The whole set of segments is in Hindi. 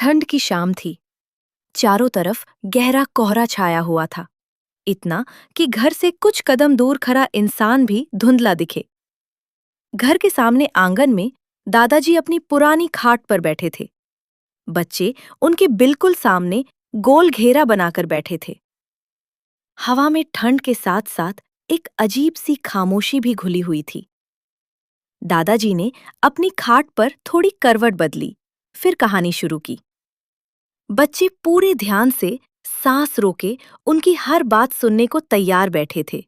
ठंड की शाम थी। चारों तरफ गहरा कोहरा छाया हुआ था, इतना कि घर से कुछ कदम दूर खड़ा इंसान भी धुंधला दिखे। घर के सामने आंगन में दादाजी अपनी पुरानी खाट पर बैठे थे। बच्चे उनके बिल्कुल सामने गोल घेरा बनाकर बैठे थे। हवा में ठंड के साथ साथ एक अजीब सी खामोशी भी घुली हुई थी। दादाजी ने अपनी खाट पर थोड़ी करवट बदली, फिर कहानी शुरू की। बच्चे पूरे ध्यान से सांस रोके उनकी हर बात सुनने को तैयार बैठे थे।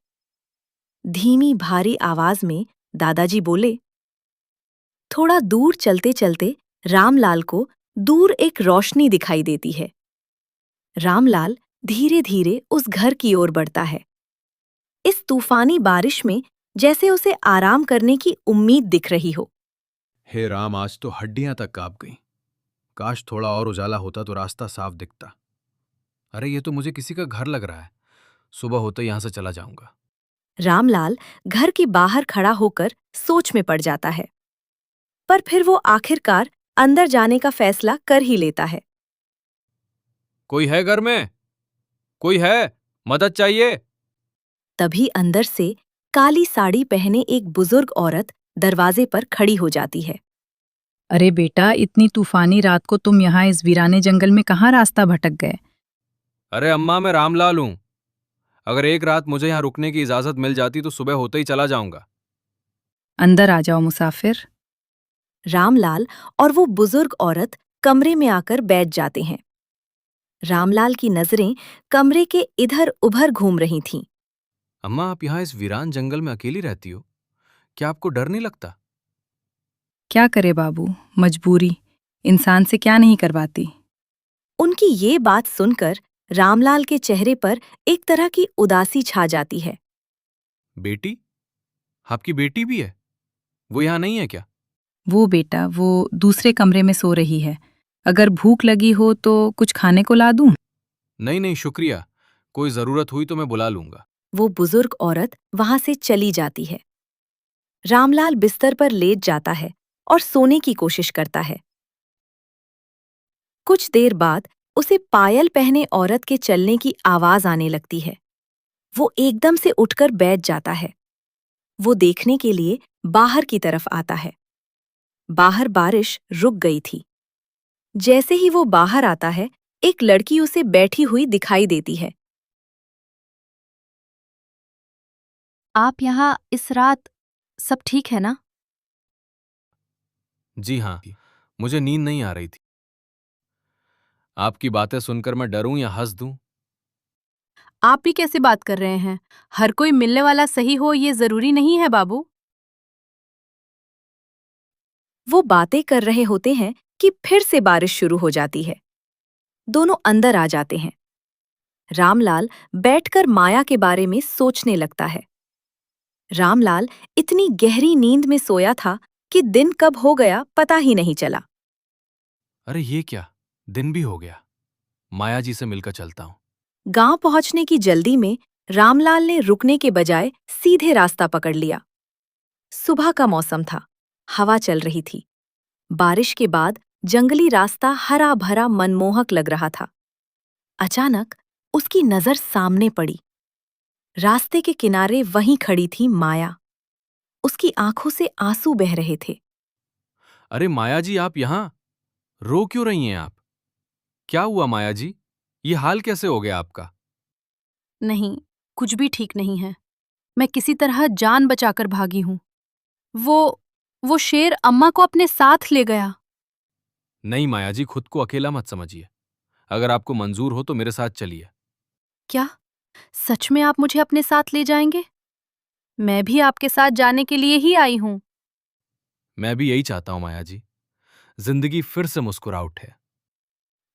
धीमी भारी आवाज में दादाजी बोले, थोड़ा दूर चलते चलते रामलाल को दूर एक रोशनी दिखाई देती है। रामलाल धीरे धीरे उस घर की ओर बढ़ता है। इस तूफानी बारिश में जैसे उसे आराम करने की उम्मीद दिख रही हो। हे राम, आज तो हड्डियां तक कांप गईं। काश थोड़ा और उजाला होता तो रास्ता साफ दिखता। अरे ये तो मुझे किसी का घर लग रहा है। सुबह होते यहां से चला जाऊंगा। रामलाल घर के बाहर खड़ा होकर सोच में पड़ जाता है, पर फिर वो आखिरकार अंदर जाने का फैसला कर ही लेता है। कोई है घर में? कोई है? मदद चाहिए? तभी अंदर से काली साड़ी पहने एक बुजुर्ग औरत दरवाजे पर खड़ी हो जाती है। अरे बेटा, इतनी तूफानी रात को तुम यहाँ इस वीराने जंगल में कहाँ रास्ता भटक गए? अरे अम्मा, मैं रामलाल हूं। अगर एक रात मुझे यहां रुकने की इजाजत मिल जाती तो सुबह होते ही चला जाऊंगा। अंदर आ जाओ मुसाफिर। रामलाल और वो बुजुर्ग औरत कमरे में आकर बैठ जाते हैं। रामलाल की नजरें कमरे के इधर उधर घूम रही थीं। अम्मा, आप यहाँ इस वीरान जंगल में अकेली रहती हो? क्या आपको डर नहीं लगता? क्या करे बाबू, मजबूरी इंसान से क्या नहीं करवाती। उनकी ये बात सुनकर रामलाल के चेहरे पर एक तरह की उदासी छा जाती है। बेटी? आपकी बेटी भी है? वो यहाँ नहीं है क्या? वो बेटा, वो दूसरे कमरे में सो रही है। अगर भूख लगी हो तो कुछ खाने को ला दूं? नहीं नहीं, शुक्रिया। कोई जरूरत हुई तो मैं बुला लूंगा। वो बुजुर्ग औरत वहां से चली जाती है। रामलाल बिस्तर पर लेट जाता है और सोने की कोशिश करता है। कुछ देर बाद उसे पायल पहने औरत के चलने की आवाज आने लगती है। वो एकदम से उठकर बैठ जाता है। वो देखने के लिए बाहर की तरफ आता है। बाहर बारिश रुक गई थी। जैसे ही वो बाहर आता है, एक लड़की उसे बैठी हुई दिखाई देती है। आप यहाँ इस रात सब ठीक है ना? जी हाँ, मुझे नींद नहीं आ रही थी। आपकी बातें सुनकर मैं डरूं या हंस दूं? आप भी कैसे बात कर रहे हैं? हर कोई मिलने वाला सही हो ये जरूरी नहीं है बाबू। वो बातें कर रहे होते हैं कि फिर से बारिश शुरू हो जाती है। दोनों अंदर आ जाते हैं। रामलाल बैठकर माया के बारे में सोचने लगता है। रामलाल इतनी गहरी नींद में सोया था कि दिन कब हो गया पता ही नहीं चला। अरे ये क्या, दिन भी हो गया। माया जी से मिलकर चलता हूं। गांव पहुंचने की जल्दी में रामलाल ने रुकने के बजाय सीधे रास्ता पकड़ लिया। सुबह का मौसम था, हवा चल रही थी। बारिश के बाद जंगली रास्ता हरा भरा मनमोहक लग रहा था। अचानक उसकी नजर सामने पड़ी। रास्ते के किनारे वहीं खड़ी थी माया। उसकी आंखों से आंसू बह रहे थे। अरे माया जी, आप यहां रो क्यों रही हैं आप? क्या हुआ माया जी? ये हाल कैसे हो गया आपका? नहीं, कुछ भी ठीक नहीं है। मैं किसी तरह जान बचाकर भागी हूं। वो शेर अम्मा को अपने साथ ले गया। नहीं माया जी, खुद को अकेला मत समझिए। अगर आपको मंजूर हो तो मेरे साथ चलिए। क्या? सच में आप मुझे अपने साथ ले जाएंगे? मैं भी आपके साथ जाने के लिए ही आई हूं। मैं भी यही चाहता हूं माया जी। जिंदगी फिर से मुस्कुरा उठे।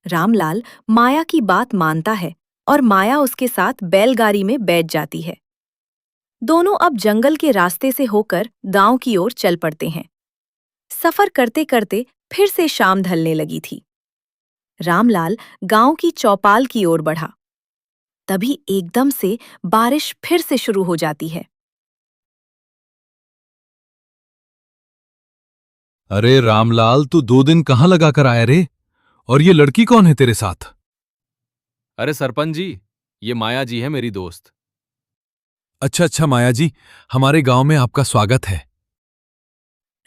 रामलाल माया की बात मानता है और माया उसके साथ बैलगाड़ी में बैठ जाती है। दोनों अब जंगल के रास्ते से होकर गांव की ओर चल पड़ते हैं। सफर करते करते फिर से शाम ढलने लगी थी। रामलाल गांव की चौपाल की ओर बढ़ा। तभी एकदम से बारिश फिर से शुरू हो जाती है। अरे रामलाल, तू 2 दिन कहाँ लगा कर आया रे? और ये लड़की कौन है तेरे साथ? अरे सरपंच जी, ये माया जी है मेरी दोस्त। अच्छा अच्छा माया जी, हमारे गांव में आपका स्वागत है।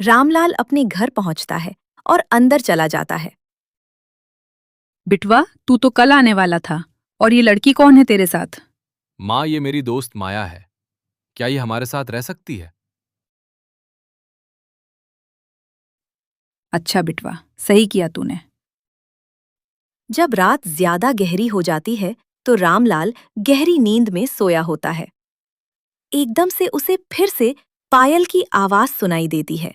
रामलाल अपने घर पहुंचता है और अंदर चला जाता है। बिटवा, तू तो कल आने वाला था। और ये लड़की कौन है तेरे साथ? माँ, ये मेरी दोस्त माया है। क्या ये हमारे साथ रह सकती है? अच्छा बिटवा, सही किया तूने। जब रात ज्यादा गहरी हो जाती है तो रामलाल गहरी नींद में सोया होता है। एकदम से उसे फिर से पायल की आवाज सुनाई देती है।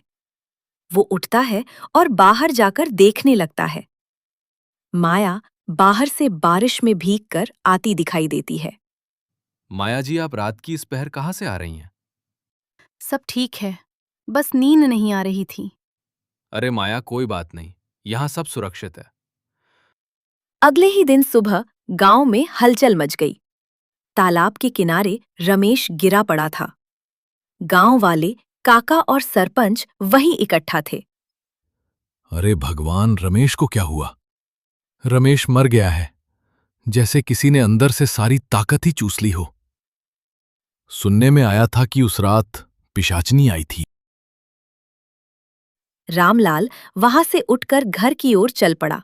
वो उठता है और बाहर जाकर देखने लगता है। माया बाहर से बारिश में भीगकर आती दिखाई देती है। माया जी, आप रात की इस पहर कहाँ से आ रही हैं? सब ठीक है, बस नींद नहीं आ रही थी। अरे माया, कोई बात नहीं, यहाँ सब सुरक्षित है। अगले ही दिन सुबह गांव में हलचल मच गई। तालाब के किनारे रमेश गिरा पड़ा था। गांव वाले, काका और सरपंच वहीं इकट्ठा थे। अरे भगवान, रमेश को क्या हुआ? रमेश मर गया है, जैसे किसी ने अंदर से सारी ताकत ही चूस ली हो। सुनने में आया था कि उस रात पिशाचनी आई थी। रामलाल वहां से उठकर घर की ओर चल पड़ा।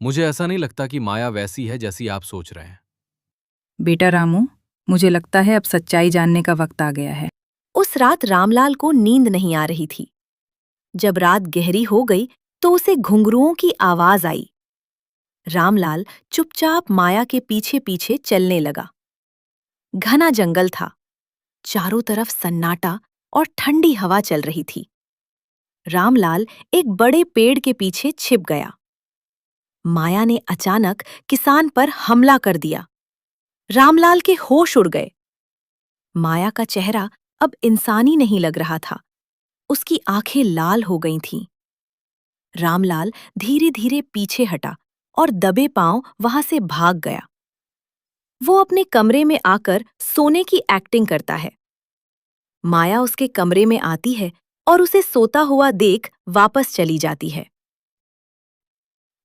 मुझे ऐसा नहीं लगता कि माया वैसी है जैसी आप सोच रहे हैं। बेटा रामू, मुझे लगता है अब सच्चाई जानने का वक्त आ गया है। उस रात रामलाल को नींद नहीं आ रही थी। जब रात गहरी हो गई तो उसे घुंघरुओं की आवाज आई। रामलाल चुपचाप माया के पीछे पीछे चलने लगा। घना जंगल था। चारों तरफ सन्नाटा और ठंडी हवा चल रही थी। रामलाल एक बड़े पेड़ के पीछे छिप गया। माया ने अचानक किसान पर हमला कर दिया। रामलाल के होश उड़ गए। माया का चेहरा अब इंसानी नहीं लग रहा था। उसकी आंखें लाल हो गई थीं। रामलाल धीरे धीरे पीछे हटा और दबे पांव वहां से भाग गया। वो अपने कमरे में आकर सोने की एक्टिंग करता है। माया उसके कमरे में आती है और उसे सोता हुआ देख वापस चली जाती है।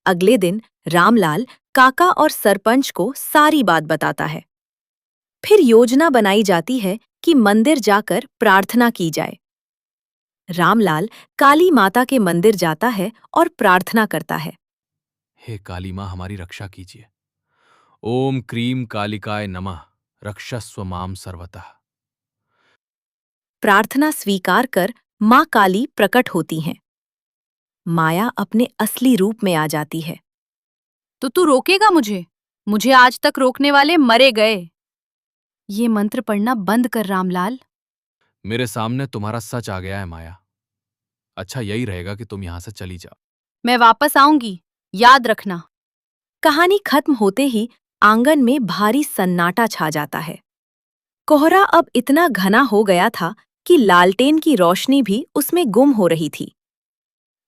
अगले दिन रामलाल काका और सरपंच को सारी बात बताता है। फिर योजना बनाई जाती है कि मंदिर जाकर प्रार्थना की जाए। रामलाल काली माता के मंदिर जाता है और प्रार्थना करता है। हे काली माँ, हमारी रक्षा कीजिए। ओम क्रीम कालिकाय नमः, रक्षस्व माम सर्वतः। प्रार्थना स्वीकार कर माँ काली प्रकट होती हैं। माया अपने असली रूप में आ जाती है। तो तू रोकेगा मुझे? मुझे आज तक रोकने वाले मरे गए। ये मंत्र पढ़ना बंद कर रामलाल। मेरे सामने तुम्हारा सच आ गया है माया। अच्छा यही रहेगा कि तुम यहां से चली जाओ। मैं वापस आऊंगी, याद रखना। कहानी खत्म होते ही आंगन में भारी सन्नाटा छा जाता है। कोहरा अब इतना घना हो गया था कि लालटेन की रोशनी भी उसमें गुम हो रही थी।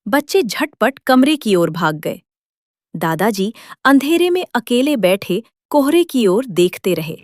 बच्चे झटपट कमरे की ओर भाग गए। दादाजी अंधेरे में अकेले बैठे कोहरे की ओर देखते रहे।